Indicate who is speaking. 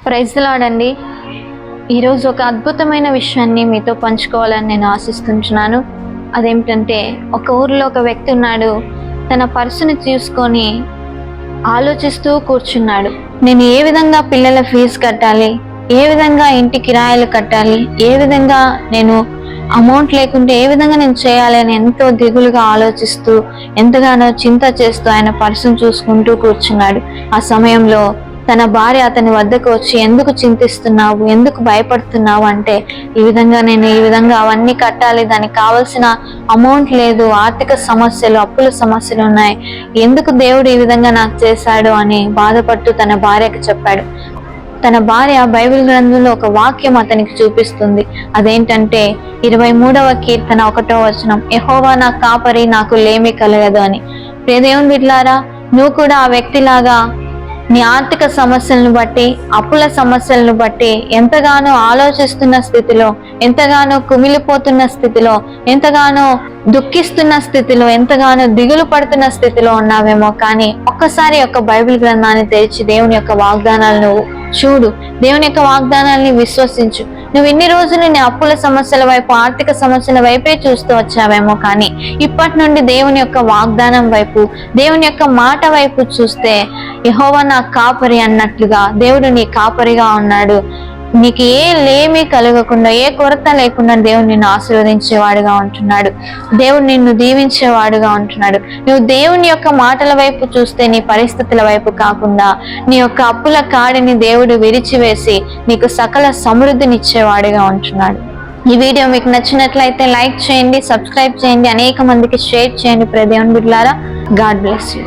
Speaker 1: Praise the lord అండి. ఈరోజు ఒక అద్భుతమైన విషయాన్ని మీతో పంచుకోవాలని నేను ఆశిస్తున్నాను. అదేమిటంటే, ఒక ఊరిలో ఒక వ్యక్తి ఉన్నాడు. తన పర్సుని తీసుకొని ఆలోచిస్తూ కూర్చున్నాడు. నేను ఏ విధంగా పిల్లల ఫీజు కట్టాలి, ఏ విధంగా ఇంటి కిరాయిలు కట్టాలి, ఏ విధంగా నేను అమౌంట్ లేకుంటే ఏ విధంగా నేను చేయాలి అని ఎంతో దిగులుగా ఆలోచిస్తూ ఎంతగానో చింత చేస్తూ ఆయన పర్సును చూసుకుంటూ కూర్చున్నాడు. ఆ సమయంలో తన భార్య అతని వద్దకు వచ్చి, ఎందుకు చింతిస్తున్నావు, ఎందుకు భయపడుతున్నావు అంటే, ఈ విధంగా అవన్నీ కట్టాలి, దానికి కావలసిన అమౌంట్ లేదు, ఆర్థిక సమస్యలు, అప్పుల సమస్యలు ఉన్నాయి, ఎందుకు దేవుడు ఈ విధంగా నాకు చేశాడు అని బాధపడుతూ తన భార్యకు చెప్పాడు. తన భార్య బైబిల్ గ్రంథంలో ఒక వాక్యం అతనికి చూపిస్తుంది. అదేంటంటే 23వ కీర్తన 1వ వచనం, యెహోవా నా కాపరి, నాకు లేమి కలగదు అని. ప్రియ దేవుని బిడ్డలారా, నువ్వు కూడా ఆ వ్యక్తిలాగా నీ ఆర్థిక సమస్యలను బట్టి, అప్పుల సమస్యలను బట్టి ఎంతగానో ఆలోచిస్తున్న స్థితిలో, ఎంతగానో కుమిలిపోతున్న స్థితిలో, ఎంతగానో దుఃఖిస్తున్న స్థితిలో, ఎంతగానో దిగులు పడుతున్న స్థితిలో ఉన్నావేమో. కానీ ఒక్కసారి యొక్క బైబిల్ గ్రంథాన్ని తెరిచి దేవుని యొక్క వాగ్దానాలను చూడు, దేవుని యొక్క వాగ్దానాన్ని విశ్వసించు. నువ్వు ఇన్ని రోజులు నీ అప్పుల సమస్యల వైపు, ఆర్థిక సమస్యల వైపే చూస్తూ వచ్చావేమో, కానీ ఇప్పటి నుండి దేవుని యొక్క వాగ్దానం వైపు, దేవుని యొక్క మాట వైపు చూస్తే, యెహోవా నా కాపరి అన్నట్లుగా దేవుడు నీ కాపరిగా ఉన్నాడు. నీకు ఏ లేమి కలగకుండా, ఏ కొరత లేకుండా దేవుడు నిన్ను ఆశీర్వదించేవాడుగా ఉంటున్నాడు. దేవుడు నిన్ను దీవించేవాడుగా ఉంటున్నాడు. నువ్వు దేవుని యొక్క మాటల వైపు చూస్తే, నీ పరిస్థితుల వైపు కాకుండా, నీ యొక్క అప్పుల కాడిని దేవుడు విరిచివేసి నీకు సకల సమృద్ధినిచ్చేవాడుగా ఉంటున్నాడు. ఈ వీడియో మీకు నచ్చినట్లయితే లైక్ చేయండి, సబ్స్క్రైబ్ చేయండి, అనేక మందికి షేర్ చేయండి. ప్రియ దేవుని బిడ్డలారా, గాడ్ బ్లెస్ యూ.